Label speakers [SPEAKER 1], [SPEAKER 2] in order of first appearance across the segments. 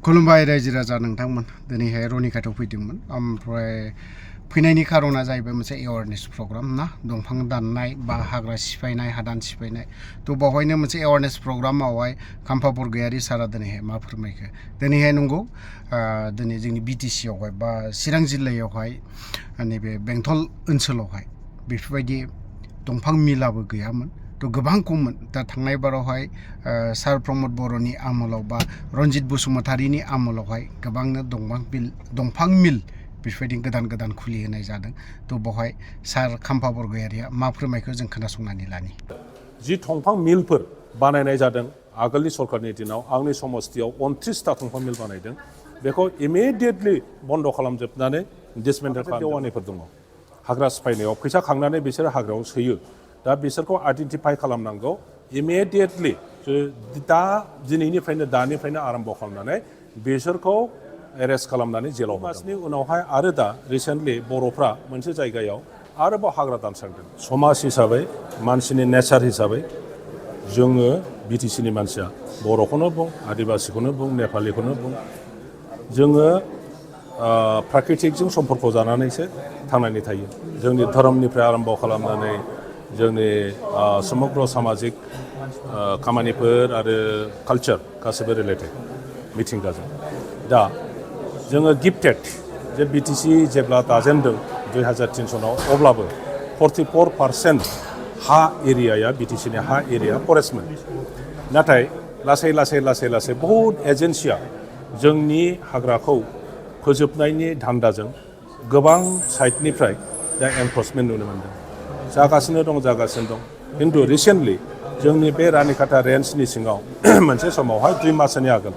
[SPEAKER 1] खुलुमबाय रायजो राजा नोंथांमोन दिनैहाय रनिकायाव फैदोंमोन ओमफ्राय फैनायनि खारना जाहैबाय मोनसे एवारनेस प्रग्राम ना दंफां दाननाय बा हाग्रा सिफायनाय हादान सिफायनाय तो बावहायनो मोनसे एवारनेस प्रग्रामावहाय खाम्फा बरगयारी सारा दिनैहाय मा फोरमायखो दिनैहाय नंगौ दिनै जोंनि BTC आवहाय बा चिरां जिल्लायावहाय नैबे बेंटल ओनसोलावहाय बेफोरबायदि दंफां मिलाबो गैयामोन तो गोबां खममोन दा थांनाय बारावहाय सार प्रमद बर'नि आमोलाव बा रनजित बसुमतारीनि आमोलावहाय गोबांनो दंफां मिल बेफोरबायदि गोदान खुलि होनाय जादों तो बेवहाय सार खाम्फा बरगयारिया मा फोरमायखो जों खोनासंनानै लानि
[SPEAKER 2] जि दंफां मिलफोर बानायनाय जादों आगोलनि सरकारनि दिनाव आंनि समस्थियाव 29टा दंफां मिल बानायदों बेखौ इमिडियेटलि बन्द खालामजोबनानै डिसमेन्टेल खालामनायफोर दङ हाग्रा सिफायनायाव फैसा खांनानै बिसोर हाग्रायाव सोयो दा बिसोरखौ आइडेन्टिफाइ खालामनांगौ इमिडियेटलि दा दानिफ्रायनो आरम्भ खालामनानै बिसोरखौ एरेस्ट खालामनानै जेलाव मासनि उनावहाय आरो दा रिसेन्टलि बर'फ्रा मोनसे जायगायाव आरोबाव हाग्रा दानस्रांदों समाज हिसाबै मानसिनि नेचार हिसाबै जोङो BTCनि मानसिया बर'खौनो बुं आदिबासिखौनो बुं नेपालिखौनो बुं जोङो प्राकृतिकजों सम्पर्क जानानैसो थांनानै थायो जोंनि धोरोमनिफ्राय आरम्भ खालामनानै जोंनि समग्र सामाजिक खामानिफोर आरो कालचार गासैबो रिलेटेड मिथिंगाजों दा जोङो गिफ्टेड जे BTC जेब्ला दाजेनदों 2003 सनाव अब्लाबो 44% हा एरियाया BTCनि हा एरिया फरेस्टमोन नाथाय लासै बहुत एजेन्सिया जोंनि हाग्राखौ फोजोबनायनि धान्दाजों गोबां साइडनिफ्राय दा एनफर्समेन्ट नुनो मोनदों जागासिनो दं खिन्थु रिसेन्टलि जोंनि बे रानिखाता रेन्जनि सिङाव मोनसे समावहाय 2 मासनि आगोल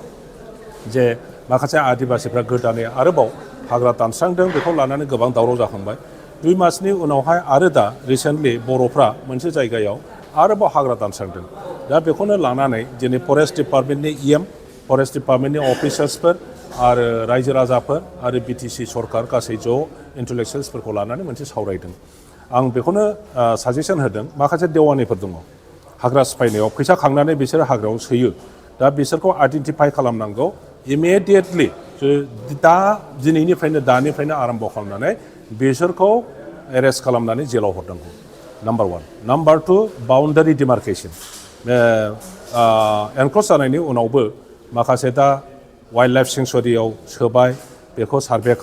[SPEAKER 2] जे माखासे आदिबासिफ्रा गोदानै आरोबाव हाग्रा दानस्रांदों बेखौ लानानै गोबां दावराव जाखांबाय 2 मासनि उनावहाय आरो दा रिसेन्टलि बर'फ्रा मोनसे जायगायाव आरोबाव हाग्रा दानस्रांदों दा बेखौनो लानानै दिनै फरेस्ट डिपार्टमेन्टनि फरेस्ट डिपार्टमेन्टनि अफिसार्सफोर आरो रायजो राजाफोर आरो BTC सरकार गासै ज' इन्टेलेक्सुयेल्सफोरखौ लानानै मोनसे सावरायदों आं बेखौनो साजेसन होदों माखासे देवानिफोर दङ हाग्रा सिफायनायाव फैसा खांनानै बिसोर हाग्रायाव सोयो दा बिसोरखौ आइडेन्टिफाइ खालामनांगौ इमिडियेटलि दा दानिफ्रायनो आरम्भ खालामनानै बिसोरखौ एरेस्ट खालामनानै जेलाव हरनांगौ नाम्बार 1 नाम्बार 2 बाउन्डारि डिमार्केसन एनक्ल'ज जानायनि उनावबो माखासे दा वाइल्ड लाइफ सेंसुरियाव सोबाय बेखौ सार्भे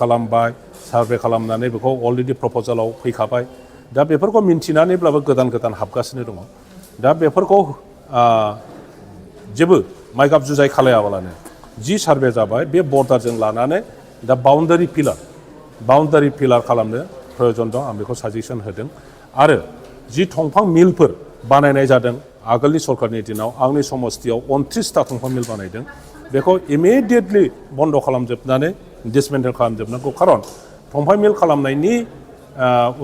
[SPEAKER 2] खालामनानै बेखौ अलरेडि प्रप'जालाव फैखाबाय दा बेफोरखौ मिन्थिनानैब्लाबो गोदान हाबगासिनो दङ दा बेफोरखौ जेबो माइगाब जुजाय खालायाबालानो जि सार्भे जाबाय बे बर्डारजों लानानै दा बाउन्डारि पिलार खालामनो प्रयजन दं आं बेखौ साजेसन होदों आरो जि दंफां मिलफोर बानायनाय जादों आगोलनि सरकारनि दिनाव आंनि समस्थियाव 29टा दंफां मिल बानायदों बेखौ इमिडियेटलि बन्द खालामजोबनानै डिसमेन्टेल खालामजोबनांगौ खारन दंफां मिल खालामनायनि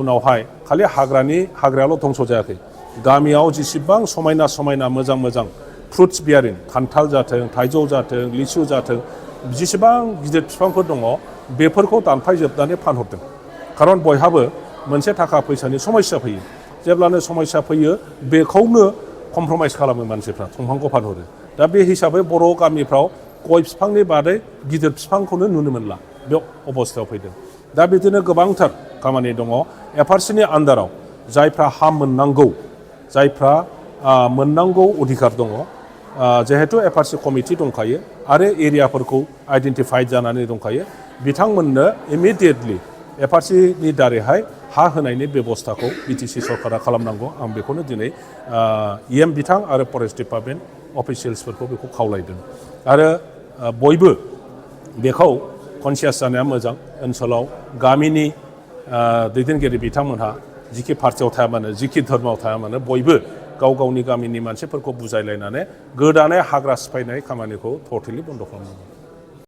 [SPEAKER 2] उनावहाय खालि हाग्रायाल' धंस जायाखै गामियाव जेसेबां समायना मोजां फ्रुट्स बियारिं खान्थाल जाथों थाइजौ जाथों लिसु जाथों जेसेबां गिदिर बिफांफोर दङ बेफोरखौ दानफायजोबनानै फानहरदों खारन बयहाबो मोनसे थाखा फैसानि समस्या फैयो जेब्लानो समस्या फैयो बेखौनो कमप्रमाइज खालामो मानसिफ्रा दंफांखौ फानहरो दा बे हिसाबै बर' गामिफ्राव गय बिफांनि बादै गिदिर बिफांखौनो नुनो मोनला बे अबस्थायाव फैदों दा बिदिनो गोबांथार खामानि दङ FRCनि आन्दाराव जायफ्रा हा मोननांगौ अधिकार दङ जिहेतु FRC कमिटि दंखायो आरो एरियाफोरखौ आइडेन्टिफाइड जानानै दंखायो बिथांमोननो इमिडियेटलि FRCनि दारैहाय हा होनायनि बेबस्थाखौ BTC सरकारा खालामनांगौ आं बेखौनो दिनै बिथां आरो फरेस्ट डिपार्टमेन्ट अफिसियेल्सफोरखौ बेखौ खावलायदों आरो बयबो बेखौ कनसियास जानाया मोजां ओनसोलाव गामिनि दैदेनगिरि बिथांमोनहा जिखि पार्टियाव थाया मानो जिखि धर्मआव थाया मानो बयबो गावनि गामिनि मानसिफोरखौ बुजायलायनानै गोदानै हाग्रा सिफायनाय खामानिखौ टटेलि बन्द खालामनांगौ